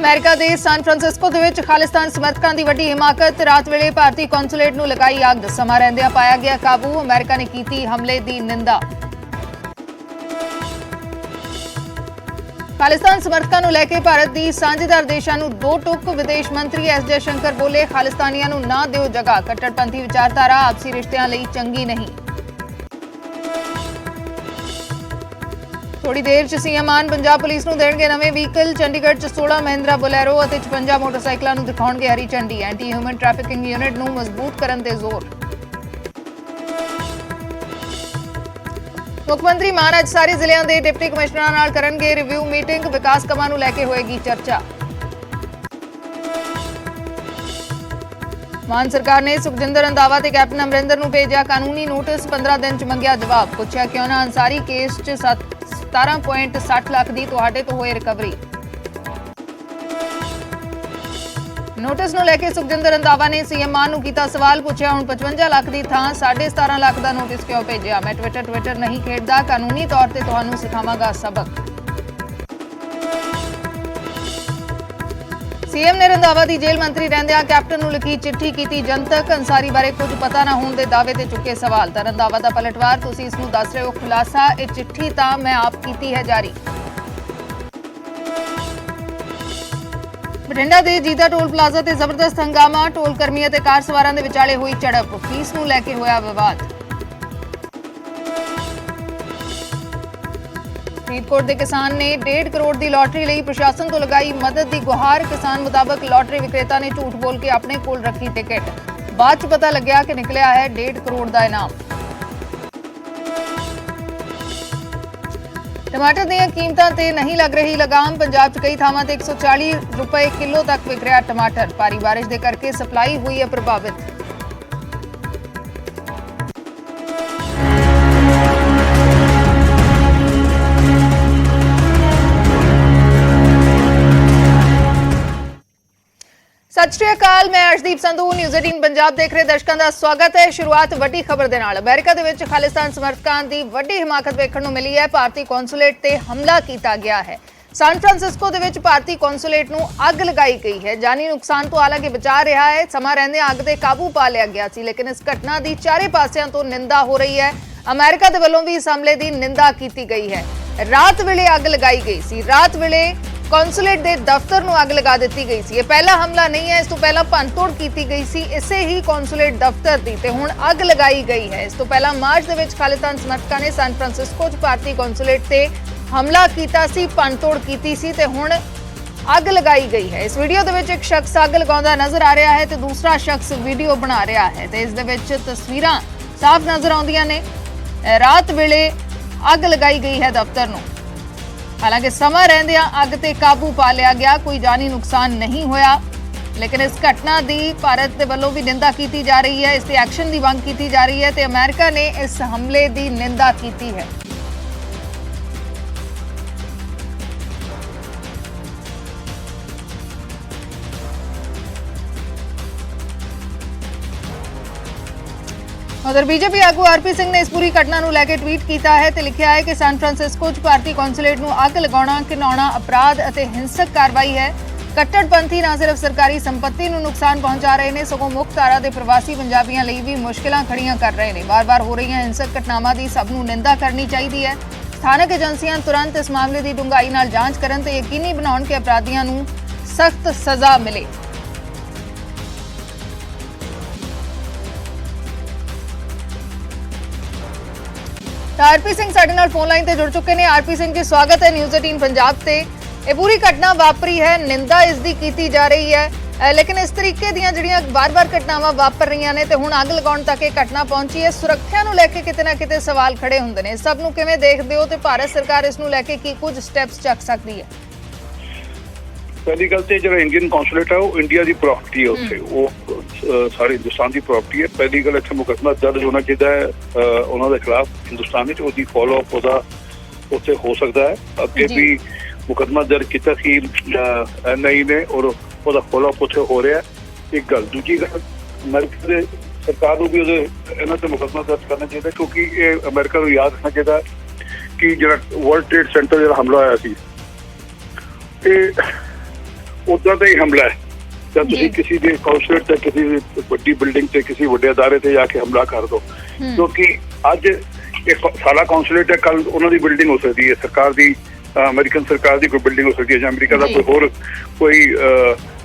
America ਦੇ San Francisco ਦੇ ਵਿੱਚ ਖਾਲਿਸਤਾਨ ਸਮਰਥਕਾਂ ਦੀ ਵੱਡੀ ਹਿਮਾਕਤ। ਰਾਤ ਵੇਲੇ ਭਾਰਤੀ ਕੌਂਸੂਲੇਟ ਨੂੰ ਲਗਾਈ ਅੱਗ। ਸਮਾਂ ਰਹਿੰਦਿਆਂ ਪਾਇਆ ਗਿਆ ਕਾਬੂ। ਅਮਰੀਕਾ ਨੇ ਕੀਤੀ ਹਮਲੇ ਦੀ ਨਿੰਦਾ। ਖਾਲਿਸਤਾਨ ਸਮਰਥਕਾਂ ਨੂੰ ਲੈ ਕੇ ਭਾਰਤ ਦੀ ਸਾਂਝੇਦਾਰ ਦੇਸ਼ਾਂ ਨੂੰ ਦੋ ਟੁਕ। ਵਿਦੇਸ਼ ਮੰਤਰੀ ਐਸ ਜੈਸ਼ੰਕਰ ਬੋਲੇ, ਖਾਲਿਸਤਾਨੀਆਂ ਨੂੰ ਨਾ ਦਿਓ ਜਗ੍ਹਾ। ਕੱਟੜਪੰਥੀ ਵਿਚਾਰਧਾਰਾ ਆਪਸੀ ਰਿਸ਼ਤਿਆਂ ਲਈ ਚੰਗੀ ਨਹੀਂ। थोड़ी देर च सीएम मान पंजाब पुलिस नूं देणगे नवें व्हीकल। चंडीगढ़ च 16 महिंद्रा बोलेरो और 56 मोटरसाइकिलों नूं दिखाउणगे हरी झंडी। एंटी ह्यूमन ट्रैफिकिंग यूनिट नूं मजबूत करन ते जोर। मुख्यमंत्री मान अज सारे जिलिਆਂ ਦੇ डिप्टी कमिश्नरां नाल करनगे रिव्यू मीटिंग। विकास कामां नूं लैके होएगी चर्चा। मान सरकार ने सुखजिंदर रंधावा ते कैप्टन अमरिंदर नूं भेजिया कानूनी नोटिस। 15 दिन च मंगिया जवाब। पुछया क्यों ना अंसारी केस च 17.60 ਲੱਖ ਦੀ ਤੁਹਾਡੇ ਤੋਂ ਹੋਏ ਰਿਕਵਰੀ। ਨੋਟਿਸ ਨੂੰ ਲੈ ਕੇ ਸੁਖਜਿੰਦਰ ਰੰਧਾਵਾ ਨੇ ਸੀਐਮ ਮਾਨ ਨੂੰ ਕੀਤਾ ਸਵਾਲ। ਪੁੱਛਿਆ ਹੁਣ 55 ਲੱਖ ਦੀ ਥਾਂ 17.5 ਲੱਖ ਦਾ ਨੋਟਿਸ ਕਿਉਂ ਭੇਜਿਆ। ਮੈਂ ਟਵਿੱਟਰ ਨਹੀਂ ਖੇਡਦਾ, ਕਾਨੂੰਨੀ ਤੌਰ ਤੇ ਤੁਹਾਨੂੰ ਸਿਖਾਵਾਂਗਾ ਸਬਕ। सीएम ने रंधावा की जेल मंत्री रहंदियां कैप्टन नूं लिखी चिट्ठी कीती जनतक। अंसारी बारे कुछ पता ना होने के दावे ते चुके सवाल। तो रंधावा का पलटवार, तुसीं इस नूं दस रहे हो खुलासा। ये चिट्ठी तो मैं आप कीती है जारी। बठिंडा के जीता टोल प्लाजा ते जबरदस्त हंगामा। टोल कर्मियों ते कार सवारां दे विचाले हुई झड़प। फीस नूं लैके होया विवाद। फरीदकोट के किसान ने 1.5 करोड़ की लॉटरी ਲਈ प्रशासन तो लगाई मदद की गुहार। किसान मुताबिक लॉटरी विक्रेता ने झूठ बोल के अपने कोल रखी टिकट। बाद च पता लग्या कि निकलिया है 1.5 करोड़ का इनाम। टमाटर दी कीमतां ते नहीं लग रही लगाम। पंजाब च कई थावां ते 140 रुपए किलो तक विक रहा टमाटर। भारी बारिश के करके सप्लाई हुई है प्रभावित। सत श्री अकाल, मैं अर्शदीप संधू, न्यूज़ 18 पंजाब देख रहे दर्शकों का स्वागत है। शुरुआत वड्डी खबर दे नाल। अमेरिका दे विच खालिस्तान समर्थकां दी वड्डी हिमाकत वेखण नूं मिली है। भारतीय कौंसुलेट ते हमला किया गया है। सैन फ्रांसिस्को दे विच भारतीय कौंसुलेट नूं अग लगाई गई है। जानी नुकसान तो हालांकि बचा रहा है। समा रहिंदे अग ते काबू पा लिया गया सी, लेकिन इस घटना की चारे पासियां तो निंदा हो रही है। अमेरिका दे वल्लों भी इस हमले की निंदा की गई है। रात वेले अग लगाई गई सी। रात वेले कौंसुलेट के दफ्तर नूं अग लगा दी गई सी। ये पहला हमला नहीं है, इस तो पहला भंनतोड़ की गई सी इसे ही कौंसुलेट दफ्तर की ते हुण अग लगाई गई है। इस तो पहला मार्च दे विच खालिस्तान समर्थकां ने सैन फ्रांसिस्को च भारतीय कौंसुलेट ते हमला कीता सी, भंनतोड़ कीती सी ते हुण अग लगाई गई है। इस वीडियो दे विच एक शख्स अग लगाउंदा नजर आ रहा है ते दूसरा शख्स वीडियो बना रहा है ते इस दे विच तस्वीरां साफ नजर आउंदियां ने। रात वेले अग लगाई गई है दफ्तर नूं। हालांकि समा रहंदियां अग ते काबू पा लिया गया। कोई जानी नुकसान नहीं होया, लेकिन इस घटना की भारत के वल्लों भी निंदा की जा रही है। इसके एक्शन की मांग की जा रही है ते अमेरिका ने इस हमले की निंदा की है। उधर बीजेपी आगू आरपी सिंह ने इस पूरी घटना नूं लैके ट्वीट किया है ते लिखिया है कि सैन फ्रांसिस्को च भारतीय कौंसुलेट नूं अग लगाउणा घिनाउणा अपराध अते हिंसक कार्रवाई है। कट्टड़पंथी ना सिर्फ सरकारी संपत्ति नूं नुकसान पहुंचा रहे हैं, सगों मुख्य धारा के प्रवासी पंजाबियों लई भी मुश्किलां खड़ियां कर रहे हैं। बार बार हो रही हिंसक घटनावां की सब नूं निंदा करनी चाहिए है। स्थानक एजेंसियां तुरंत इस मामले की डूंघाई नाल जांच करन ते यकीनी बनाउण कि अपराधियों नूं सख्त सज़ा मिले। आरपी सिंह साडे नाल फोन लाइन ते जुड़ चुके हैं। आरपी सिंह जी, स्वागत है न्यूज़ 18 पंजाब ते। ये पूरी घटना वापरी है, निंदा इसकी की जा रही है, लेकिन इस तरीके दी जिहड़ियां बार-बार घटनावां वापर रही ने ते हुण अग लगाउण तक ये घटना पहुंची है। सुरक्षा नूं लैके किते ना किते सवाल खड़े हुंदे ने। सब नूं किवें देखदे हो ते भारत सरकार इस नूं लैके की कुछ स्टैप्स चक सकदी है? पहली गल तो जो इंडियन कौंसुलेट है वो इंडिया की प्रॉपर्टी है, उत्थे वो सारे हिंदुस्तान की प्रॉपर्टी है। पहली गल इत्थे मुकदमा दर्ज होना चाहिए है उन्होंने खिलाफ हिंदुस्तान में। उसकी फॉलो अप उत्थे हो सकता है। अगे भी मुकदमा दर्ज किया सी NIA ने और उसका फॉलो अप उत्थे हो रहा है। एक गल। दूजी गल, अमेरिका के सरकार को भी इन्हों से मुकदमा दर्ज करना चाहिए, क्योंकि ये अमेरिका को याद रखना चाहिए कि जो वर्ल्ड ट्रेड सेंटर जो हमला होया सी, ਉਦਾਂ ਦਾ ਹੀ ਹਮਲਾ ਹੈ। ਜਦ ਤੁਸੀਂ ਕਿਸੇ ਦੇ ਕੌਂਸਲੇਟ ਤੇ, ਕਿਸੇ ਵੱਡੀ ਬਿਲਡਿੰਗ ਤੇ, ਕਿਸੇ ਵੱਡੇ ਅਦਾਰੇ ਤੇ ਜਾ ਕੇ ਹਮਲਾ ਕਰ ਦੋ, ਕਿਉਂਕਿ ਅੱਜ ਇਹ ਸਾਡਾ ਕੌਂਸਲੇਟ ਹੈ, ਕੱਲ ਉਹਨਾਂ ਦੀ ਬਿਲਡਿੰਗ ਹੋ ਸਕਦੀ ਹੈ, ਸਰਕਾਰ ਦੀ, ਅਮਰੀਕਨ ਸਰਕਾਰ ਦੀ ਕੋਈ ਬਿਲਡਿੰਗ ਹੋ ਸਕਦੀ ਹੈ, ਜਾਂ ਅਮਰੀਕਾ ਦਾ ਕੋਈ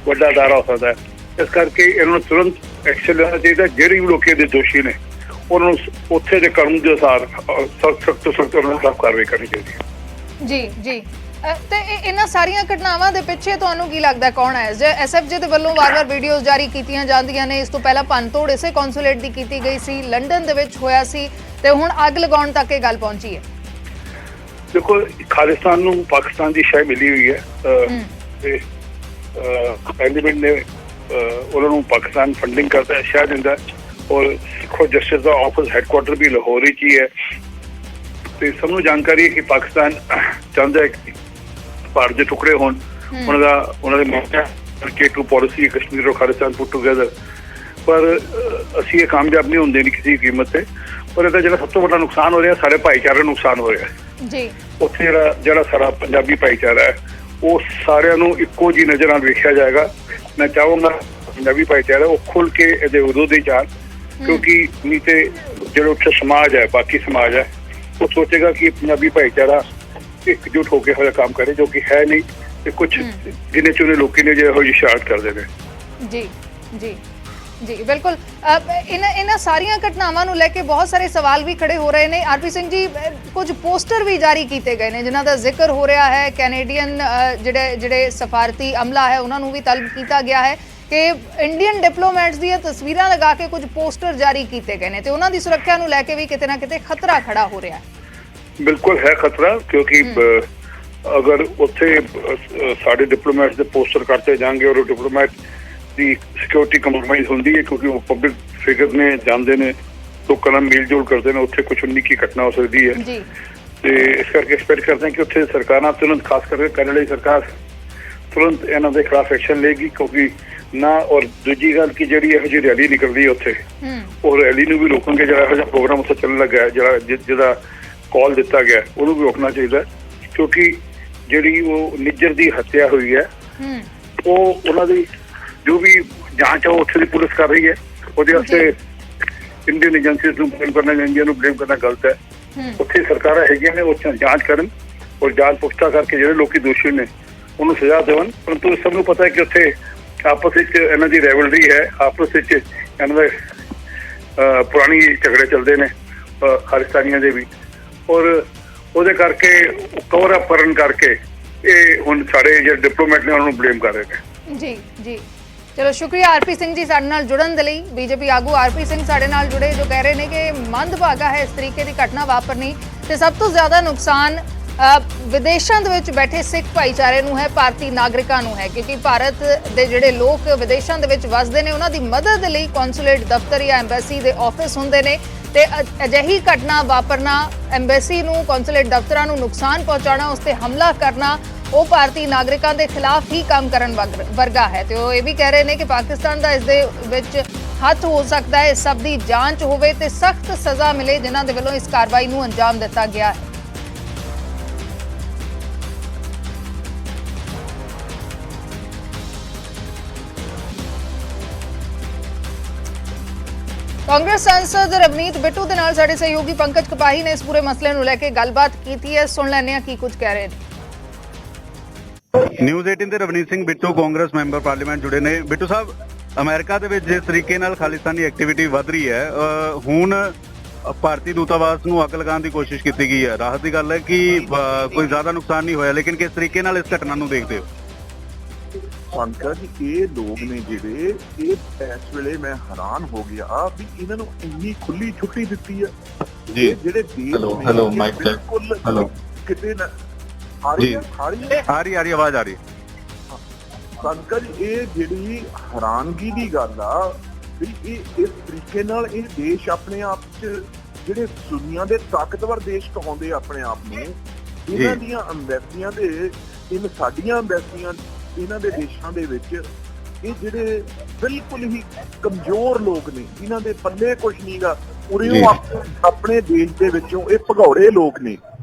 ਵੱਡਾ ਅਦਾਰਾ ਹੋ ਸਕਦਾ ਹੈ। ਇਸ ਕਰਕੇ ਇਹਨਾਂ ਨੂੰ ਤੁਰੰਤ ਐਕਸ਼ਨ ਲੈਣਾ ਚਾਹੀਦਾ। ਜਿਹੜੇ ਵੀ ਲੋਕ ਇਹਦੇ ਦੋਸ਼ੀ ਨੇ ਉਹਨਾਂ ਨੂੰ ਉੱਥੇ ਦੇ ਕਾਨੂੰਨ ਦੇ ਅਨੁਸਾਰ ਸਖਤ ਤੋਂ ਸਖਤ ਉਹਨਾਂ ਖਿਲਾਫ ਕਾਰਵਾਈ ਕਰਨੀ ਚਾਹੀਦੀ ਹੈ। ਜੀ ਜੀ, ਤੇ ਇਹਨਾਂ ਸਾਰੀਆਂ ਘਟਨਾਵਾਂ ਦੇ ਪਿੱਛੇ ਤੁਹਾਨੂੰ ਕੀ ਲੱਗਦਾ ਕੌਣ ਹੈ? ਜੇ ਐਸਐਫਜੀ ਦੇ ਵੱਲੋਂ ਵਾਰ-ਵਾਰ ਵੀਡੀਓਜ਼ ਜਾਰੀ ਕੀਤੀਆਂ ਜਾਂਦੀਆਂ ਨੇ, ਇਸ ਤੋਂ ਪਹਿਲਾਂ ਭੰਨਤੋੜ ਇਸੇ ਕੌਂਸੂਲੇਟ ਦੀ ਕੀਤੀ ਗਈ ਸੀ, ਲੰਡਨ ਦੇ ਵਿੱਚ ਹੋਇਆ ਸੀ, ਤੇ ਹੁਣ ਅੱਗ ਲਗਾਉਣ ਤੱਕ ਇਹ ਗੱਲ ਪਹੁੰਚੀ ਹੈ। ਦੇਖੋ, ਖਾਲਿਸਤਾਨ ਨੂੰ ਪਾਕਿਸਤਾਨ ਦੀ ਸ਼ੈ ਮਿਲੀ ਹੋਈ ਹੈ ਤੇ ਐਲੀਮੈਂਟ ਨੇ ਉਹਨਾਂ ਨੂੰ ਪਾਕਿਸਤਾਨ ਫੰਡਿੰਗ ਕਰਦਾ ਹੈ, ਸ਼ਹਿ ਦਿੰਦਾ, ਔਰ ਸਿੱਖੋ ਜਸਟਿਸ ਦਾ ਆਫਿਸ ਹੈਡਕੁਆਟਰ ਵੀ ਲਾਹੌਰ ਵਿੱਚ ਹੀ ਹੈ। ਤੇ ਸਭ ਨੂੰ ਜਾਣਕਾਰੀ ਹੈ ਕਿ ਪਾਕਿਸਤਾਨ ਚਾਹੁੰਦਾ ਹੈ ਕਿ ਭਾਰਤ ਦੇ ਟੁਕੜੇ ਹੋਣ, ਉਹਨਾਂ ਦੇ ਮੌਕੇ ਕਰਕੇ ਟੂ ਪਾਲਿਸੀ ਕਸ਼ਮੀਰ ਔਰ ਖਾਲਿਸਤਾਨ ਪੁੱਟ ਟੂਗੇਦਰ, ਪਰ ਅਸੀਂ ਇਹ ਕਾਮਯਾਬ ਨਹੀਂ ਹੁੰਦੇ ਨਹੀਂ ਕਿਸੇ ਕੀਮਤ ਤੇ। ਪਰ ਇਹਦਾ ਜਿਹੜਾ ਸਭ ਤੋਂ ਵੱਡਾ ਨੁਕਸਾਨ ਹੋ ਰਿਹਾ, ਸਾਡੇ ਭਾਈਚਾਰੇ ਨੂੰ ਨੁਕਸਾਨ ਹੋ ਰਿਹਾ ਜੀ। ਉੱਥੇ ਜਿਹੜਾ ਸਾਰਾ ਪੰਜਾਬੀ ਭਾਈਚਾਰਾ ਹੈ, ਉਹ ਸਾਰਿਆਂ ਨੂੰ ਇੱਕੋ ਜਿਹੀ ਨਜ਼ਰ ਨਾਲ ਵੇਖਿਆ ਜਾਏਗਾ। ਮੈਂ ਚਾਹਾਂਗਾ ਪੰਜਾਬੀ ਭਾਈਚਾਰਾ ਉਹ ਖੁੱਲ ਕੇ ਇਹਦੇ ਵਿਰੋਧ ਹੀ ਜਾਣ, ਕਿਉਂਕਿ ਨਹੀਂ ਤੇ ਜਿਹੜਾ ਉੱਥੇ ਸਮਾਜ ਹੈ, ਬਾਕੀ ਸਮਾਜ ਹੈ, ਉਹ ਸੋਚੇਗਾ ਕਿ ਪੰਜਾਬੀ ਭਾਈਚਾਰਾ ਇਕਜੁੱਟ ਹੋ ਕੇ ਹੋਇਆ ਕੰਮ ਕਰੇ, ਜੋ ਕਿ ਹੈ ਨਹੀਂ। ਤੇ ਕੁਝ ਗਿਣੇ ਚੁਣੇ ਲੋਕੀ ਨੇ ਜੋ ਇਹੋ ਜਿਹੀ ਸ਼ਰਾਰਤ ਕਰਦੇ ਨੇ। ਜੀ ਜੀ ਜੀ, ਬਿਲਕੁਲ। ਇਹਨਾਂ ਸਾਰੀਆਂ ਘਟਨਾਵਾਂ ਨੂੰ ਲੈ ਕੇ ਬਹੁਤ ਸਾਰੇ ਸਵਾਲ ਵੀ ਖੜੇ ਹੋ ਰਹੇ ਨੇ। ਆਰਪੀ ਸਿੰਘ ਜੀ, ਕੁਝ ਪੋਸਟਰ ਵੀ ਜਾਰੀ ਕੀਤੇ ਗਏ ਨੇ ਜਿਨ੍ਹਾਂ ਦਾ ਜ਼ਿਕਰ ਹੋ ਰਿਹਾ ਹੈ। ਕੈਨੇਡੀਅਨ ਜਿਹੜੇ ਸਫਾਰਤੀ ਅਮਲਾ ਹੈ ਉਹਨਾਂ ਨੂੰ ਵੀ ਤਲਬ ਕੀਤਾ ਗਿਆ ਹੈ ਕਿ ਇੰਡੀਅਨ ਡਿਪਲੋਮੈਟਸ ਦੀਆਂ ਤਸਵੀਰਾਂ ਲਗਾ ਕੇ ਕੁਝ ਪੋਸਟਰ ਜਾਰੀ ਕੀਤੇ ਗਏ ਨੇ, ਤੇ ਉਹਨਾਂ ਦੀ ਸੁਰੱਖਿਆ ਨੂੰ ਲੈ ਕੇ ਵੀ ਕਿਤੇ ਨਾ ਕਿਤੇ ਖਤਰਾ ਖੜਾ ਹੋ ਰਿਹਾ ਹੈ। ਬਿਲਕੁਲ ਹੈ ਖਤਰਾ, ਕਿਉਂਕਿ ਅਗਰ ਉੱਥੇ ਸਾਡੇ ਡਿਪਲੋਮੈਟਸ ਦੇ ਪੋਸਟਰ ਕੱਟੇ ਜਾਣਗੇ ਔਰ ਡਿਪਲੋਮੈਟ ਦੀ ਸਿਕਿਉਰਿਟੀ ਕੰਪਰੋਮਾਈਜ਼ ਹੁੰਦੀ ਹੈ, ਕਿਉਂਕਿ ਉਹ ਪਬਲਿਕ ਫਿਗਰ ਨੇ, ਜਾਂਦੇ ਨੇ, ਲੋਕਾਂ ਨਾਲ ਮੇਲ ਜੋਲ ਕਰਦੇ ਨੇ, ਉੱਥੇ ਕੁਝ ਉਨੀ ਕੀ ਘਟਨਾ ਹੋ ਸਕਦੀ ਹੈ। ਤੇ ਇਸ ਕਰਕੇ ਐਕਸਪੈਕਟ ਕਰਦੇ ਹਾਂ ਕਿ ਉੱਥੇ ਸਰਕਾਰਾਂ ਤੁਰੰਤ, ਖਾਸ ਕਰਕੇ ਕੈਨੇਡਾ ਸਰਕਾਰ ਤੁਰੰਤ ਇਹਨਾਂ ਦੇ ਖਿਲਾਫ ਐਕਸ਼ਨ ਲਏਗੀ, ਕਿਉਂਕਿ ਨਾ। ਔਰ ਦੂਜੀ ਗੱਲ ਕਿ ਜਿਹੜੀ ਇਹੋ ਜਿਹੀ ਰੈਲੀ ਨਿਕਲਦੀ ਹੈ ਉੱਥੇ, ਉਹ ਰੈਲੀ ਨੂੰ ਵੀ ਰੋਕਣਗੇ। ਜਿਹੜਾ ਇਹੋ ਜਿਹਾ ਪ੍ਰੋਗਰਾਮ ਉੱਥੇ ਚੱਲਣ ਲੱਗਾ, ਜਿਹਦਾ ਕਾਲ ਦਿੱਤਾ ਗਿਆ, ਉਹਨੂੰ ਵੀ ਰੋਕਣਾ ਚਾਹੀਦਾ, ਕਿਉਂਕਿ ਜਿਹੜੀ ਉਹ ਨਿੱਜਰ ਦੀ ਹੱਤਿਆ ਹੋਈ ਹੈ, ਉਹ ਉਹਨਾਂ ਦੀ ਜੋ ਵੀ ਜਾਂਚ ਹੈ ਉਹ ਉੱਥੇ ਦੀ ਪੁਲਿਸ ਕਰ ਰਹੀ ਹੈ। ਉਹਦੇ ਵਾਸਤੇ ਇੰਡੀਅਨ ਏਜੰਸੀਜ਼ ਨੂੰ ਬਲੇਮ ਕਰਨਾ, ਇੰਡੀਆ ਨੂੰ ਬਲੇਮ ਕਰਨਾ ਗਲਤ ਹੈ। ਉੱਥੇ ਸਰਕਾਰਾਂ ਹੈਗੀਆਂ ਨੇ, ਉਹ ਜਾਂਚ ਕਰਨ ਔਰ ਜਾਂਚ ਪੁਖਤਾ ਕਰਕੇ ਜਿਹੜੇ ਲੋਕੀ ਦੋਸ਼ੀ ਨੇ ਉਹਨੂੰ ਸਜ਼ਾ ਦੇਵਣ। ਪਰੰਤੂ ਸਭ ਨੂੰ ਪਤਾ ਹੈ ਕਿ ਉੱਥੇ ਆਪਸ ਵਿੱਚ ਇਹਨਾਂ ਦੀ ਰਾਈਵਲਰੀ ਹੈ, ਆਪਸ ਵਿੱਚ ਇਹਨਾਂ ਦੇ ਪੁਰਾਣੀ ਝਗੜੇ ਚੱਲਦੇ ਨੇ ਖਾਲਿਸਤਾਨੀਆਂ ਦੇ ਵੀ, ਔਰ ਉਹਦੇ ਕਰਕੇ ਕਵਰ ਅਪ ਕਰਨ ਕਰਕੇ ਇਹ ਹੁਣ ਸਾਡੇ ਜਿਹੜੇ ਡਿਪਲੋਮੈਟ ਨੇ ਉਹਨਾਂ ਨੂੰ ਬਲੇਮ ਕਰ ਰਹੇ ਨੇ। ਜੀ ਜੀ, ਚਲੋ ਸ਼ੁਕਰੀਆ ਆਰਪੀ ਸਿੰਘ ਜੀ ਸਾਡੇ ਨਾਲ ਜੁੜਨ ਦੇ ਲਈ। ਬੀਜੇਪੀ ਆਗੂ ਆਰਪੀ ਸਿੰਘ ਸਾਡੇ ਨਾਲ ਜੁੜੇ, ਜੋ ਕਹਿ ਰਹੇ ਨੇ ਕਿ ਮੰਦਭਾਗਾ ਹੈ ਇਸ ਤਰੀਕੇ ਦੀ ਘਟਨਾ ਵਾਪਰਨੀ, ਤੇ ਸਭ ਤੋਂ ਜ਼ਿਆਦਾ ਨੁਕਸਾਨ ਵਿਦੇਸ਼ਾਂ ਦੇ ਵਿੱਚ ਬੈਠੇ ਸਿੱਖ ਭਾਈਚਾਰੇ ਨੂੰ ਹੈ, ਭਾਰਤੀ ਨਾਗਰਿਕਾਂ ਨੂੰ ਹੈ, ਕਿਉਂਕਿ ਭਾਰਤ ਦੇ ਜਿਹੜੇ ਲੋਕ ਵਿਦੇਸ਼ਾਂ ਦੇ ਵਿੱਚ ਵਸਦੇ ਨੇ ਉਹਨਾਂ ਦੀ ਮਦਦ ਲਈ ਕੌਂਸੂਲੇਟ ਦਫ਼ਤਰ ਜਾਂ ਐਮਬੈਸੀ ਦੇ ਆਫਿਸ ਹੁੰਦੇ ਨੇ, ਤੇ ਅਜਿਹੀ ਘਟਨਾ ਵਾਪਰਨਾ, ਐਮਬੈਸੀ ਨੂੰ, ਕੌਂਸੂਲੇਟ ਦਫ਼ਤਰਾਂ ਨੂੰ ਨੁਕਸਾਨ ਪਹੁੰਚਾਉਣਾ, ਉਸ ਤੇ ਹਮਲਾ ਕਰਨਾ, ਉਹ ਭਾਰਤੀ ਨਾਗਰਿਕਾਂ ਦੇ ਖਿਲਾਫ ਹੀ ਕੰਮ ਕਰਨ ਵਰਗਾ ਹੈ। ਤੇ ਉਹ ਇਹ ਵੀ ਕਹਿ ਰਹੇ ਨੇ ਕਿ ਪਾਕਿਸਤਾਨ ਦਾ ਇਸ ਦੇ ਵਿੱਚ ਹੱਥ ਹੋ ਸਕਦਾ ਹੈ, ਇਸ ਸਭ ਦੀ ਜਾਂਚ ਹੋਵੇ ਤੇ ਸਖਤ ਸਜ਼ਾ ਮਿਲੇ ਜਿਨ੍ਹਾਂ ਦੇ ਵੱਲੋਂ ਇਸ ਕਾਰਵਾਈ ਨੂੰ ਅੰਜਾਮ ਦਿੱਤਾ ਗਿਆ ਹੈ। ਕਾਂਗਰਸ ਸੰਸਦ ਰਵਨੀਤ ਬਿੱਟੂ ਦੇ ਨਾਲ ਸਾਡੇ ਸਹਿਯੋਗੀ ਪੰਕਜ ਕਪਾਹੀ ਨੇ ਇਸ ਪੂਰੇ ਮਸਲੇ ਨੂੰ ਲੈ ਕੇ ਗੱਲਬਾਤ ਕੀਤੀ ਹੈ। ਸੁਣ ਲੈਂਦੇ ਹਾਂ ਕੀ ਕੁਝ ਕਹਿ ਰਹੇ ਨੇ। ਨਿਊਜ਼ 18 ਤੇ ਰਵਨੀਤ ਸਿੰਘ ਬਿੱਟੂ ਕਾਂਗਰਸ ਮੈਂਬਰ ਪਾਰਲੀਮੈਂਟ ਜੁੜੇ ਨੇ। ਬਿੱਟੂ ਸਾਹਿਬ, ਅਮਰੀਕਾ ਦੇ ਵਿੱਚ ਜਿਸ ਤਰੀਕੇ ਨਾਲ ਖਾਲਿਸਤਾਨੀ ਐਕਟੀਵਿਟੀ ਵੱਧ ਰਹੀ ਹੈ, ਹੁਣ ਭਾਰਤੀ ਦੂਤਾਵਾਸ ਨੂੰ ਅੱਗ ਲਗਾਉਣ ਦੀ ਕੋਸ਼ਿਸ਼ ਕੀਤੀ ਗਈ ਹੈ। ਰਾਹਤ ਦੀ ਗੱਲ ਹੈ ਕਿ ਕੋਈ ਜ਼ਿਆਦਾ ਨੁਕਸਾਨ ਨਹੀਂ ਹੋਇਆ, ਲੇਕਿਨ ਕਿਸ ਤਰੀਕੇ ਨਾਲ ਇਸ ਘਟਨਾ ਨੂੰ ਦੇਖਦੇ ਹੋ? ਪੰਕਜ, ਇਹ ਲੋਕ ਨੇ ਜਿਹੜੇ, ਇਹ ਇਸ ਵੇਲੇ ਮੈਂ ਹੈਰਾਨ ਹੋ ਗਿਆ ਵੀ ਇਹਨਾਂ ਨੂੰ ਇੰਨੀ ਖੁੱਲੀ ਛੁੱਟੀ ਦਿੱਤੀ ਹੈ। ਜੀ, ਜਿਹੜੇ ਹੈਲੋ ਮਾਈਕ ਚੈੱਕ, ਹੈਲੋ, ਕਿਤੇ ਨਾ ਆ ਰਹੀ ਆਵਾਜ਼ ਆ ਰਹੀ। ਪੰਕਜ, ਇਹ ਜਿਹੜੀ ਹੈਰਾਨਗੀ ਦੀ ਗੱਲ ਆ ਵੀ ਇਹ ਇਸ ਤਰੀਕੇ ਨਾਲ ਇਹ ਦੇਸ਼ ਆਪਣੇ ਆਪ 'ਚ ਜਿਹੜੇ ਦੁਨੀਆ ਦੇ ਤਾਕਤਵਰ ਦੇਸ਼ ਕਹਾਉਂਦੇ ਆਪਣੇ ਆਪ ਨੂੰ, ਇਹਨਾਂ ਦੀਆਂ ਅੰਬੈਸੀਆਂ ਦੇ, ਸਾਡੀਆਂ ਅੰਬੈਸੀਆਂ ਇਹਨਾਂ ਦੇ ਦੇਸ਼ਾਂ ਦੇ ਵਿੱਚ ਇਹ ਜਿਹੜੇ ਬਿਲਕੁਲ ਹੀ ਕਮਜ਼ੋਰ ਲੋਕ ਨੇ, ਇਹਨਾਂ ਦੇ ਪੱਲੇ ਕੁਛ ਨਹੀਂਗਾ, ਉਰੇ ਉਹ ਆਪਣੇ ਦੇਸ਼ ਦੇ ਵਿੱਚੋਂ ਇਹ ਭਗੌੜੇ ਲੋਕ ਨੇ,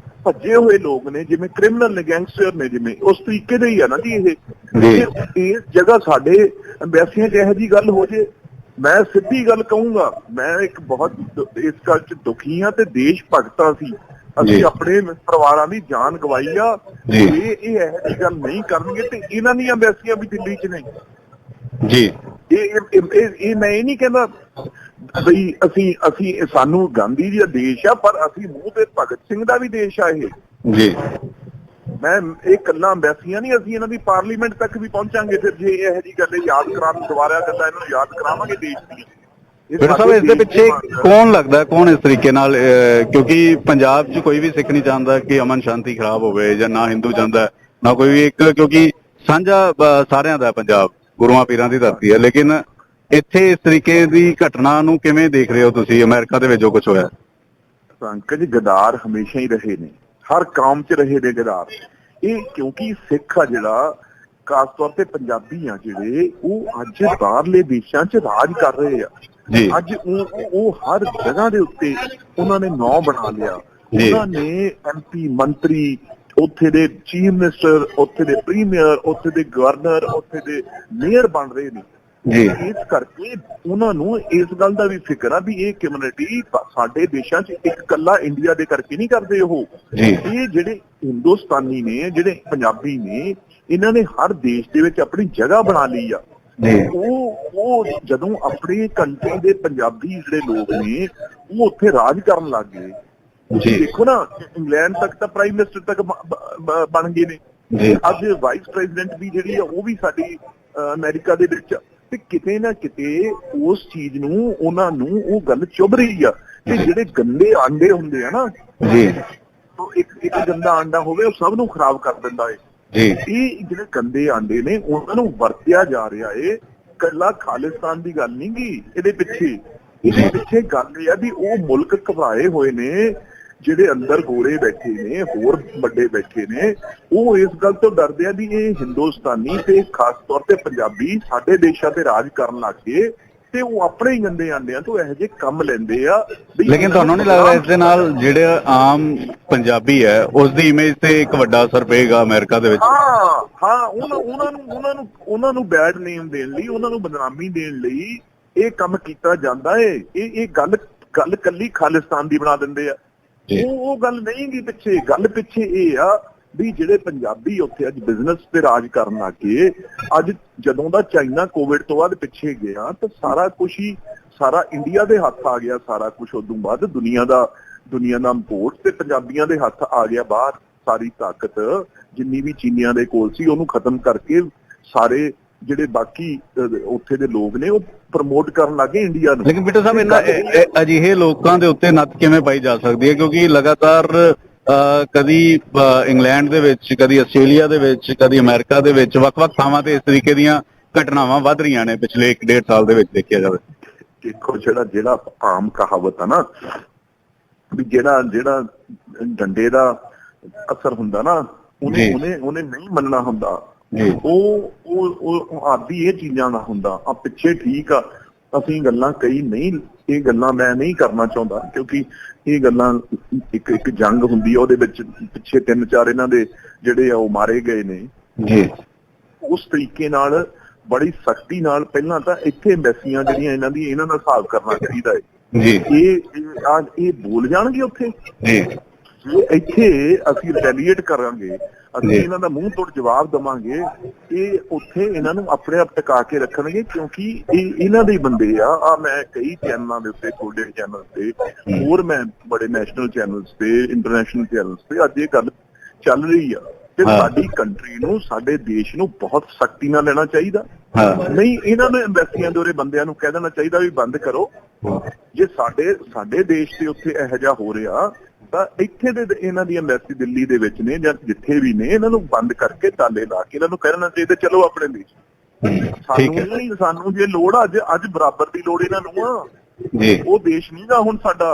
ਭੱਜੇ ਹੋਏ ਲੋਕ ਨੇ, ਜਿਵੇਂ ਕ੍ਰਿਮੀਨਲ ਨੇ, ਗੈਂਗਸਟਰ ਨੇ, ਜਿਵੇਂ ਉਸ ਤਰੀਕੇ ਦੇ ਹੀ ਆ ਨਾ ਜੀ ਇਹ। ਇਸ ਜਗ੍ਹਾ ਸਾਡੇ ਅੰਬੈਸੀਆਂ 'ਚ ਇਹੋ ਜਿਹੀ ਗੱਲ ਹੋ ਜੇ, ਮੈਂ ਸਿੱਧੀ ਗੱਲ ਕਹੂੰਗਾ, ਮੈਂ ਇੱਕ ਬਹੁਤ ਇਸ ਗੱਲ 'ਚ ਦੁਖੀ ਹਾਂ ਤੇ ਦੇਸ਼ ਭਗਤਾਂ ਸੀ ਅਸੀਂ, ਆਪਣੇ ਪਰਿਵਾਰਾਂ ਦੀ ਜਾਨ ਗਵਾਈ ਆ। ਇਹ ਇਹੋ ਜਿਹੀ ਗੱਲ ਨਹੀਂ ਕਰਨਗੇ ਤੇ ਇਹਨਾਂ ਦੀਆਂ ਅੰਬੈਸੀਆਂ ਵੀ ਦਿੱਲੀ 'ਚ ਨਹੀਂ ਜੀ। ਇਹ ਮੈਂ ਇਹ ਨਹੀਂ ਕਹਿੰਦਾ ਬਈ ਅਸੀਂ ਸਾਨੂੰ ਗਾਂਧੀ ਜੀ ਦਾ ਦੇਸ਼ ਆ, ਪਰ ਅਸੀਂ ਮੂੰਹ ਤੇ ਭਗਤ ਸਿੰਘ ਦਾ ਵੀ ਦੇਸ਼ ਆ ਇਹ ਜੀ। ਮੈਂ ਇਹ ਗੱਲਾਂ ਅੰਬੈਸੀਆਂ ਨਹੀਂ, ਅਸੀਂ ਇਹਨਾਂ ਦੀ ਪਾਰਲੀਮੈਂਟ ਤੱਕ ਵੀ ਪਹੁੰਚਾਂਗੇ ਫਿਰ ਜੇ ਇਹੋ ਜਿਹੀ ਗੱਲ ਯਾਦ ਕਰਾਉਣ, ਦੁਬਾਰਾ ਗੱਲਾਂ ਇਹਨਾਂ ਨੂੰ ਯਾਦ ਕਰਾਵਾਂਗੇ ਦੇਸ਼ ਦੀਆਂ। ਡਾਕਟਰ ਸਾਹਿਬ, ਇਸ ਦੇ ਪਿੱਛੇ ਕੌਣ ਲੱਗਦਾ, ਕੌਣ ਇਸ ਤਰੀਕੇ ਨਾਲ, ਕਿਉਂਕਿ ਪੰਜਾਬ 'ਚ ਕੋਈ ਵੀ ਸਿੱਖ ਨਹੀਂ ਚਾਹੁੰਦਾ ਕਿ ਅਮਨ ਸ਼ਾਂਤੀ ਖਰਾਬ ਹੋਵੇ, ਜਾਂ ਨਾ ਹਿੰਦੂ ਚਾਹੁੰਦਾ, ਨਾ ਕੋਈ ਵੀ ਇੱਕ, ਕਿਉਂਕਿ ਸਾਂਝਾ ਸਾਰਿਆਂ ਦਾ ਪੰਜਾਬ, ਗੁਰੂਆਂ ਪੀਰਾਂ ਦੀ ਧਰਤੀ ਹੈ। ਲੇਕਿਨ ਇੱਥੇ ਇਸ ਤਰੀਕੇ ਦੀ ਘਟਨਾ ਨੂੰ ਕਿਵੇਂ ਦੇਖ ਰਹੇ ਹੋ ਤੁਸੀਂ, ਅਮਰੀਕਾ ਦੇ ਵਿੱਚ ਜੋ ਕੁਝ ਹੋਇਆ? ਪੰਕਜ, ਗਦਾਰ ਹਮੇਸ਼ਾ ਹੀ ਰਹੇ ਨੇ, ਹਰ ਕੌਮ 'ਚ ਰਹੇ ਨੇ ਗਦਾਰ। ਇਹ ਕਿਉਂਕਿ ਸਿੱਖ ਆ ਜਿਹੜਾ, ਖਾਸ ਤੌਰ ਤੇ ਪੰਜਾਬੀ ਆ ਜਿਹੜੇ, ਉਹ ਅੱਜ ਬਾਹਰਲੇ ਦੇਸ਼ਾਂ 'ਚ ਰਾਜ ਕਰ ਰਹੇ ਆ। ਅੱਜ ਉਹ ਹਰ ਜਗ੍ਹਾ ਦੇ ਉੱਤੇ ਉਹਨਾਂ ਨੇ ਨਾਂ ਬਣਾ ਲਿਆ। ਉਹਨਾਂ ਨੇ MP, ਮੰਤਰੀ, ਉੱਥੇ ਦੇ ਚੀਫ ਮਿਨਿਸਟਰ, ਉੱਥੇ ਦੇ ਪ੍ਰੀਮੀਅਰ, ਉੱਥੇ ਦੇ ਗਵਰਨਰ, ਉੱਥੇ ਦੇ ਮੇਅਰ ਬਣ ਰਹੇ ਨੇ। ਇਸ ਕਰਕੇ ਉਹਨਾਂ ਨੂੰ ਇਸ ਗੱਲ ਦਾ ਵੀ ਫਿਕਰ ਆ ਵੀ ਇਹ ਕਮਿਊਨਿਟੀ ਸਾਡੇ ਦੇਸ਼ਾਂ 'ਚ ਇੱਕ ਕੱਲਾ ਇੰਡੀਆ ਦੇ ਕਰਕੇ ਨਹੀਂ ਕਰਦੇ ਉਹ। ਇਹ ਜਿਹੜੇ ਹਿੰਦੁਸਤਾਨੀ ਨੇ, ਜਿਹੜੇ ਪੰਜਾਬੀ ਨੇ, ਇਹਨਾਂ ਨੇ ਹਰ ਦੇਸ਼ ਦੇ ਵਿੱਚ ਆਪਣੀ ਜਗ੍ਹਾ ਬਣਾ ਲਈ ਆ। ਉਹ ਜਦੋਂ ਆਪਣੀ ਕੰਟਰੀ ਦੇ ਪੰਜਾਬੀ ਜਿਹੜੇ ਲੋਕ ਨੇ ਉਹ ਉੱਥੇ ਰਾਜ ਕਰਨ ਲੱਗ ਗਏ। ਤੁਸੀਂ ਦੇਖੋ ਨਾ, ਇੰਗਲੈਂਡ ਤੱਕ ਤਾਂ ਪ੍ਰਾਈਮ ਮਿਨਿਸਟਰ ਤੱਕ ਬਣ ਗਏ ਨੇ। ਅੱਜ ਵਾਈਸ ਪ੍ਰੈਜ਼ੀਡੈਂਟ ਵੀ ਜਿਹੜੀ ਆ ਉਹ ਵੀ ਸਾਡੀ ਅਮਰੀਕਾ ਦੇ ਵਿੱਚ। ਤੇ ਕਿਤੇ ਨਾ ਕਿਤੇ ਉਸ ਚੀਜ਼ ਨੂੰ, ਉਹਨਾਂ ਨੂੰ ਉਹ ਗੱਲ ਚੁੱਭ ਰਹੀ ਆ ਕਿ ਜਿਹੜੇ ਗੰਦੇ ਆਂਡੇ ਹੁੰਦੇ ਆ ਨਾ, ਇੱਕ ਗੰਦਾ ਆਂਡਾ ਹੋਵੇ ਉਹ ਸਭ ਨੂੰ ਖਰਾਬ ਕਰ ਦਿੰਦਾ ਏ। ਇਹ ਜਿਹੜੇ ਗੰਦੇ ਆਂਡੇ ਨੇ ਉਹਨਾਂ ਨੂੰ ਵਰਤਿਆ ਜਾ ਰਿਹਾ ਏ। ਕੱਲਾ ਖਾਲਿਸਤਾਨ ਦੀ ਗੱਲ ਨਹੀਂ ਗੀ ਇਹਦੇ ਪਿੱਛੇ ਗੱਲ ਇਹ ਆ ਵੀ ਉਹ ਮੁਲਕ ਘਬਰਾਏ ਹੋਏ ਨੇ, ਜਿਹੜੇ ਅੰਦਰ ਗੋਰੇ ਬੈਠੇ ਨੇ, ਹੋਰ ਵੱਡੇ ਬੈਠੇ ਨੇ, ਉਹ ਇਸ ਗੱਲ ਤੋਂ ਡਰਦੇ ਆ ਵੀ ਇਹ ਹਿੰਦੁਸਤਾਨੀ ਤੇ ਖਾਸ ਤੌਰ ਤੇ ਪੰਜਾਬੀ ਸਾਡੇ ਦੇਸ਼ਾਂ ਤੇ ਰਾਜ ਕਰਨ ਲੱਗ ਗਏ ਤੇ ਉਹ ਆਪਣੇ ਹੀ ਗੰਦੇ ਆਂਡਿਆਂ ਤੋਂ ਇਹੋ ਜਿਹੇ ਕੰਮ ਲੈਂਦੇ ਆ। ਲੇਕਿਨ ਤੁਹਾਨੂੰ ਨਹੀਂ ਲੱਗਦਾ ਇਸ ਦੇ ਨਾਲ ਜਿਹੜੇ ਆਮ ਪੰਜਾਬੀ ਹੈ ਉਸ ਦੀ ਇਮੇਜ ਤੇ ਇੱਕ ਵੱਡਾ ਅਸਰ ਪਏਗਾ ਅਮਰੀਕਾ ਦੇ ਵਿੱਚ? ਹਾਂ, ਉਹਨਾਂ ਨੂੰ ਬੈਡ ਨੇਮ ਦੇਣ ਲਈ, ਉਹਨਾਂ ਨੂੰ ਬਦਨਾਮੀ ਦੇਣ ਲਈ ਇਹ ਕੰਮ ਕੀਤਾ ਜਾਂਦਾ ਏ। ਇਹ ਗੱਲ ਕੱਲੀ ਖਾਲਿਸਤਾਨ ਦੀ ਬਣਾ ਦਿੰਦੇ ਆ। ਉਹ ਗੱਲ ਨਹੀਂ ਗੀ ਪਿੱਛੇ। ਗੱਲ ਪਿੱਛੇ ਇਹ ਆ ਵੀ ਜਿਹੜੇ ਪੰਜਾਬੀ ਉੱਥੇ ਅੱਜ ਬਿਜ਼ਨਸ ਤੇ ਰਾਜ ਕਰਨ ਲੱਗ ਗਏ। ਅੱਜ ਜਦੋਂ ਦਾ ਚਾਈਨਾ ਕੋਵਿਡ ਤੋਂ ਬਾਅਦ ਪਿੱਛੇ ਗਿਆ ਤਾਂ ਸਾਰਾ ਕੁਝ ਹੀ, ਸਾਰਾ ਇੰਡੀਆ ਦੇ ਹੱਥ ਆ ਗਿਆ ਸਾਰਾ ਕੁਝ। ਉਦੋਂ ਬਾਅਦ ਦੁਨੀਆ ਦਾ ਇੰਪੋਰਟ ਤੇ ਪੰਜਾਬੀਆਂ ਦੇ ਹੱਥ ਆ ਗਿਆ ਬਾਹਰ। ਸਾਰੀ ਤਾਕਤ ਜਿੰਨੀ ਵੀ ਚੀਨੀਆਂ ਦੇ ਕੋਲ ਸੀ ਉਹਨੂੰ ਖਤਮ ਕਰਕੇ ਸਾਰੇ ਜਿਹੜੇ ਬਾਕੀ ਉੱਥੇ ਦੇ ਲੋਕ ਨੇ ਉਹ ਪ੍ਰਮੋਟ ਕਰਨ ਲੱਗੇ ਇੰਡੀਆ ਨੂੰ। ਲੇਕਿਨ ਬਿੱਟੂ ਸਾਹਿਬ, ਇਹਨਾਂ ਅਜਿਹੇ ਲੋਕਾਂ ਦੇ ਉੱਤੇ ਨੱਥ ਕਿਵੇਂ ਪਾਈ ਜਾ ਸਕਦੀ ਹੈ? ਕਿਉਂਕਿ ਲਗਾਤਾਰ ਕਦੀ ਇੰਗਲੈਂਡ ਦੇ ਵਿੱਚ, ਕਦੀ ਆਸਟ੍ਰੇਲੀਆ ਦੇ ਵਿੱਚ, ਕਦੀ ਅਮਰੀਕਾ ਦੇ ਵਿੱਚ ਵੱਖ-ਵੱਖ ਥਾਵਾਂ ਤੇ ਇਸ ਤਰੀਕੇ ਦੀਆਂ ਘਟਨਾਵਾਂ ਵੱਧ ਰਹੀਆਂ ਨੇ ਪਿਛਲੇ 1-1.5 ਸਾਲ ਦੇ ਵਿੱਚ ਦੇਖਿਆ ਜਾਵੇ। ਦੇਖੋ, ਜਿਹੜਾ ਆਮ ਕਹਾਵਤ ਆ ਨਾ ਵੀ ਜਿਹੜਾ ਡੰਡੇ ਦਾ ਅਸਰ ਹੁੰਦਾ ਨਾ ਉਹਨੇ ਨਹੀਂ ਮੰਨਣਾ ਹੁੰਦਾ। ਉਹ ਆਦੀ ਇਹ ਚੀਜ਼ਾਂ ਦਾ ਹੁੰਦਾ ਆ। ਪਿੱਛੇ ਠੀਕ ਆ, ਅਸੀਂ ਗੱਲਾਂ ਕਈ ਨਹੀਂ, ਇਹ ਗੱਲਾਂ ਮੈਂ ਨਹੀਂ ਕਰਨਾ ਚਾਹੁੰਦਾ ਕਿਉਂਕਿ ਇਹ ਗੱਲਾਂ ਇੱਕ ਜੰਗ ਹੁੰਦੀ ਆ, ਉਹਦੇ ਵਿੱਚ ਪਿੱਛੇ 3-4 ਇਹਨਾਂ ਦੇ ਜਿਹੜੇ ਆ ਉਹ ਮਾਰੇ ਗਏ ਨੇ। ਉਸ ਤਰੀਕੇ ਨਾਲ ਬੜੀ ਸਖਤੀ ਨਾਲ ਪਹਿਲਾਂ ਤਾਂ ਇੱਥੇ ਐਮਬੈਸੀਆਂ ਜਿਹੜੀਆਂ ਇਹਨਾਂ ਦਾ ਹਿਸਾਬ ਕਰਨਾ ਚਾਹੀਦਾ ਹੈ। ਇਹ ਬੋਲ ਜਾਣਗੇ ਉੱਥੇ, ਇੱਥੇ ਅਸੀਂ ਰਿਟੈਲੀਏਟ ਕਰਾਂਗੇ, ਅਸੀਂ ਇਹਨਾਂ ਦਾ ਮੂੰਹ ਤੋੜ ਜਵਾਬ ਦੇਵਾਂਗੇ। ਇਹ ਉੱਥੇ ਇਹਨਾਂ ਨੂੰ ਆਪਣੇ ਆਪ ਟਿਕਾ ਕੇ ਰੱਖਣਗੇ ਕਿਉਂਕਿ ਇਹ ਇਹਨਾਂ ਦੇ ਬੰਦੇ ਆ। ਮੈਂ ਕਈ ਚੈਨਲਾਂ ਦੇ ਉੱਤੇ, ਤੁਹਾਡੇ ਚੈਨਲ ਤੇ, ਹੋਰ ਮੈਂ ਬੜੇ ਨੈਸ਼ਨਲ ਚੈਨਲਸ ਤੇ, ਇੰਟਰਨੈਸ਼ਨਲ ਚੈਨਲਸ ਤੇ ਅੱਜ ਇਹ ਗੱਲ ਚੱਲ ਰਹੀ ਆ ਤੇ ਸਾਡੀ ਕੰਟਰੀ ਨੂੰ, ਸਾਡੇ ਦੇਸ਼ ਨੂੰ ਬਹੁਤ ਸਖਤੀ ਨਾਲ ਲੈਣਾ ਚਾਹੀਦਾ। ਨਹੀਂ, ਇਹਨਾਂ ਨੂੰ ਐਮਬੈਸੀਆਂ ਦੇ ਉਰੇ ਬੰਦਿਆਂ ਨੂੰ ਕਹਿ ਦੇਣਾ ਚਾਹੀਦਾ ਵੀ ਬੰਦ ਕਰੋ। ਜੇ ਸਾਡੇ ਦੇਸ਼ ਦੇ ਉੱਤੇ ਇਹੋ ਜਿਹਾ ਹੋ ਰਿਹਾ ਤਾਂ ਇੱਥੇ ਦੇ ਇਹਨਾਂ ਦੀ ਐਮਬੈਸੀ ਦਿੱਲੀ ਦੇ ਵਿੱਚ ਨੇ ਜਾਂ ਜਿੱਥੇ ਵੀ ਨੇ, ਇਹਨਾਂ ਨੂੰ ਬੰਦ ਕਰਕੇ ਤਾਲੇ ਲਾ ਕੇ ਇਹਨਾਂ ਨੂੰ ਕਹਿਣਾ ਚਾਹੀਦਾ ਚਲੋ ਆਪਣੇ ਦੇਸ਼। ਸਾਨੂੰ ਜੇ ਲੋੜ ਆ, ਅੱਜ ਬਰਾਬਰ ਦੀ ਲੋੜ ਇਹਨਾਂ ਨੂੰ ਆ। ਉਹ ਦੇਸ਼ ਨਹੀਂ ਗਾ ਹੁਣ ਸਾਡਾ।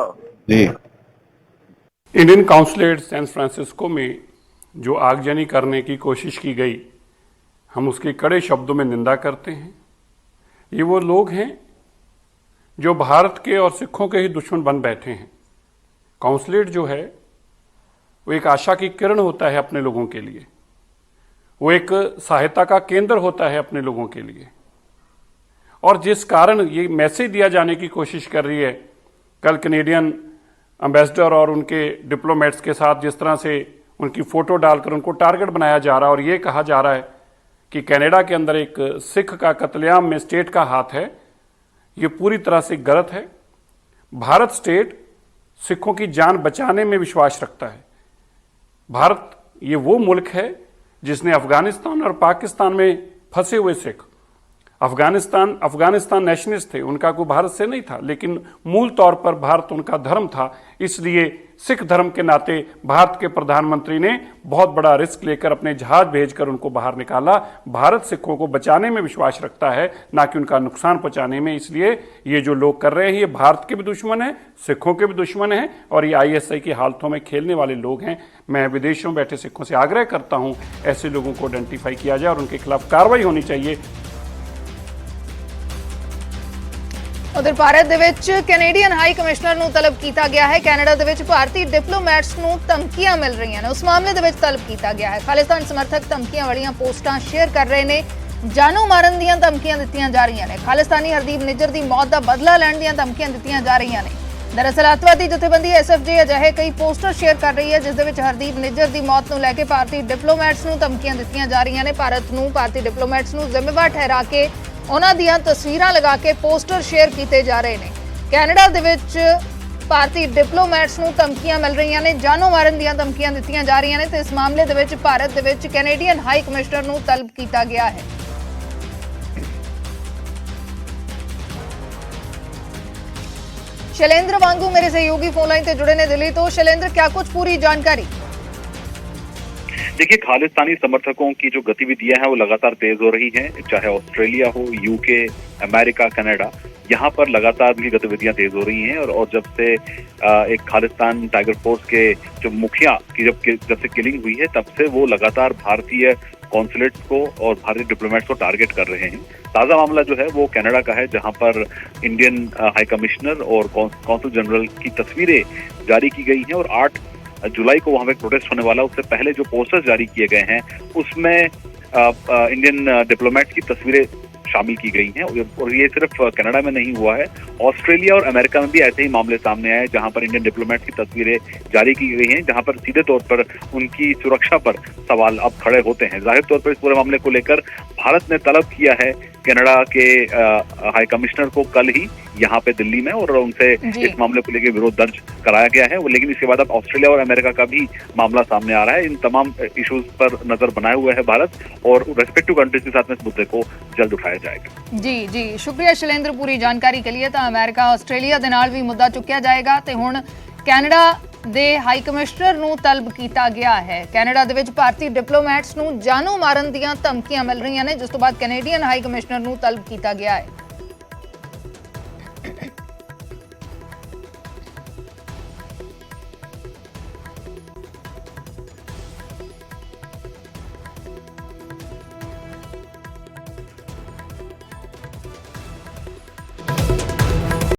इंडियन काउंसलेट सैन फ्रांसिस्को में जो आगजनी करने की कोशिश की गई, हम उसकी कड़े शब्दों में निंदा करते हैं। ये वो लोग हैं जो भारत के और सिखों के ही दुश्मन बन बैठे हैं। काउंसलेट जो है वो एक आशा की किरण होता है अपने लोगों के लिए, वो एक सहायता का केंद्र होता है अपने लोगों के लिए। और जिस कारण ये मैसेज दिया जाने की कोशिश कर रही है, कल कैनेडियन एम्बेसडर और उनके डिप्लोमेट्स के साथ जिस तरह से उनकी फोटो डालकर उनको टारगेट बनाया जा रहा है और ये कहा जा रहा है कि कनाडा के अंदर एक सिख का कत्लेआम में स्टेट का हाथ है, ये पूरी तरह से गलत है। भारत स्टेट सिखों की जान बचाने में विश्वास रखता है। भारत ये वो मुल्क है जिसने अफगानिस्तान और पाकिस्तान में फंसे हुए सिख, अफगानिस्तान नेशनलिस्ट थे, उनका कोई भारत से नहीं था, लेकिन मूल तौर पर भारत उनका धर्म था। इसलिए सिख धर्म के नाते भारत के प्रधानमंत्री ने बहुत बड़ा रिस्क लेकर अपने जहाज भेजकर उनको बाहर निकाला। भारत सिखों को बचाने में विश्वास रखता है, ना कि उनका नुकसान पहुंचाने में। इसलिए ये जो लोग कर रहे हैं, ये भारत के भी दुश्मन है, सिखों के भी दुश्मन है, और ये ISI की हालतों में खेलने वाले लोग हैं। मैं विदेशों में बैठे सिखों से आग्रह करता हूं, ऐसे लोगों को आइडेंटिफाई किया जाए और उनके खिलाफ कार्रवाई होनी चाहिए। उधर भारत ਦੇ ਵਿੱਚ ਕੈਨੇਡੀਅਨ ਹਾਈ ਕਮਿਸ਼ਨਰ ਨੂੰ ਤਲਬ ਕੀਤਾ ਗਿਆ ਹੈ। ਕੈਨੇਡਾ ਦੇ ਵਿੱਚ ਭਾਰਤੀ ਡਿਪਲੋਮੈਟਸ ਨੂੰ ਧਮਕੀਆਂ ਮਿਲ ਰਹੀਆਂ ਨੇ, ਉਸ ਮਾਮਲੇ ਦੇ ਵਿੱਚ ਤਲਬ ਕੀਤਾ ਗਿਆ ਹੈ। ਖਾਲਿਸਤਾਨ ਸਮਰਥਕ ਧਮਕੀਆਂ ਵਾਲੀਆਂ ਪੋਸਟਾਂ ਸ਼ੇਅਰ ਕਰ ਰਹੇ ਨੇ, ਜਾਨੋਂ ਮਾਰਨ ਦੀਆਂ ਧਮਕੀਆਂ ਦਿੱਤੀਆਂ ਜਾ ਰਹੀਆਂ ਨੇ। ਖਾਲਿਸਤਾਨੀ ਹਰਦੀਪ ਨਿੱਜਰ ਦੀ ਮੌਤ ਦਾ ਬਦਲਾ ਲੈਣ ਦੀਆਂ ਧਮਕੀਆਂ ਦਿੱਤੀਆਂ ਜਾ ਰਹੀਆਂ ਨੇ। ਦਰਅਸਲ ਅੱਤਵਾਦੀ ਜਥੇਬੰਦੀ SFJ ਅਜਿਹੇ ਕਈ ਪੋਸਟਰ ਸ਼ੇਅਰ ਕਰ ਰਹੀ ਹੈ ਜਿਸ ਦੇ ਵਿੱਚ ਹਰਦੀਪ ਨਿੱਜਰ ਦੀ ਮੌਤ ਨੂੰ ਲੈ ਕੇ ਭਾਰਤੀ ਡਿਪਲੋਮੈਟਸ ਨੂੰ ਧਮਕੀਆਂ ਦਿੱਤੀਆਂ ਜਾ ਰਹੀਆਂ ਨੇ। ਭਾਰਤੀ ਡਿਪਲੋਮੈਟਸ ਨੂੰ ਜ਼ਿੰਮੇਵਾਰ ਠਹਿਰਾ ਕੇ ਉਹਨਾਂ ਦੀਆਂ ਤਸਵੀਰਾਂ ਲਗਾ ਕੇ ਪੋਸਟਰ ਸ਼ੇਅਰ ਕੀਤੇ ਜਾ ਰਹੇ ਨੇ। ਕੈਨੇਡਾ ਦੇ ਵਿੱਚ ਭਾਰਤੀ ਡਿਪਲੋਮੈਟਸ ਨੂੰ ਧਮਕੀਆਂ ਮਿਲ ਰਹੀਆਂ ਨੇ, ਜਾਨੋਂ ਮਾਰਨ ਦੀਆਂ ਧਮਕੀਆਂ ਦਿੱਤੀਆਂ ਜਾ ਰਹੀਆਂ ਨੇ ਤੇ ਇਸ ਮਾਮਲੇ ਦੇ ਵਿੱਚ ਭਾਰਤ ਦੇ ਵਿੱਚ ਕੈਨੇਡੀਅਨ ਹਾਈ ਕਮਿਸ਼ਨਰ ਨੂੰ ਤਲਬ ਕੀਤਾ ਗਿਆ ਹੈ। शैलेंद्र वांगू मेरे सहयोगी फोन लाइन से जुड़े ने दिल्ली तो। शैलेंद्र, क्या कुछ पूरी जानकारी? देखिए, खालिस्तानी समर्थकों की जो गतिविधियां हैं वो लगातार तेज हो रही हैं, चाहे ऑस्ट्रेलिया हो, UK, अमेरिका, कनाडा, यहाँ पर लगातार उनकी गतिविधियां तेज हो रही हैं। और जब से एक खालिस्तान टाइगर फोर्स के जो मुखिया की जब से किलिंग हुई है, तब से वो लगातार भारतीय कॉन्सुलेट्स को और भारतीय डिप्लोमेट्स को टारगेट कर रहे हैं। ताज़ा मामला जो है वो कनाडा का है, जहां पर इंडियन हाई कमिश्नर और कौंसल जनरल की तस्वीरें जारी की गई हैं और 8 जुलाई को वहां पे प्रोटेस्ट होने वाला। उससे पहले जो पोस्टर्स जारी किए गए हैं उसमें इंडियन डिप्लोमेट्स की तस्वीरें शामिल की गई हैं। और ये सिर्फ कनाडा में नहीं हुआ है, ऑस्ट्रेलिया और अमेरिका में भी ऐसे ही मामले सामने आए जहां पर इंडियन डिप्लोमेट्स की तस्वीरें जारी की गई हैं, जहां पर सीधे तौर पर उनकी सुरक्षा पर सवाल अब खड़े होते हैं। जाहिर तौर पर इस पूरे मामले को लेकर भारत ने तलब किया है कनाडा के हाई कमिश्नर को कल ही यहाँ पे दिल्ली में, और उनसे इस मामले को लेकर विरोध दर्ज कराया गया है। लेकिन इसके बाद अब ऑस्ट्रेलिया और अमेरिका का भी मामला सामने आ रहा है। इन तमाम इश्यूज पर नजर बनाए हुए है भारत, और रेस्पेक्टिव कंट्रीज के साथ में इस मुद्दे को जल्द उठाया जाएगा। जी, शुक्रिया शैलेंद्र पूरी जानकारी के लिए। तो अमेरिका ऑस्ट्रेलिया दे नाल भी मुद्दा चुक्या जाएगा ते हुण कैनेडा ਦੇ ਹਾਈ ਕਮਿਸ਼ਨਰ ਨੂੰ ਤਲਬ ਕੀਤਾ ਗਿਆ ਹੈ। ਕੈਨੇਡਾ ਦੇ ਵਿੱਚ ਭਾਰਤੀ ਡਿਪਲੋਮੈਟਸ ਨੂੰ ਜਾਨੋਂ ਮਾਰਨ ਦੀਆਂ ਧਮਕੀਆਂ ਮਿਲ ਰਹੀਆਂ ਨੇ, ਜਿਸ ਤੋਂ ਬਾਅਦ ਕੈਨੇਡੀਅਨ ਹਾਈ ਕਮਿਸ਼ਨਰ ਨੂੰ ਤਲਬ ਕੀਤਾ ਗਿਆ ਹੈ।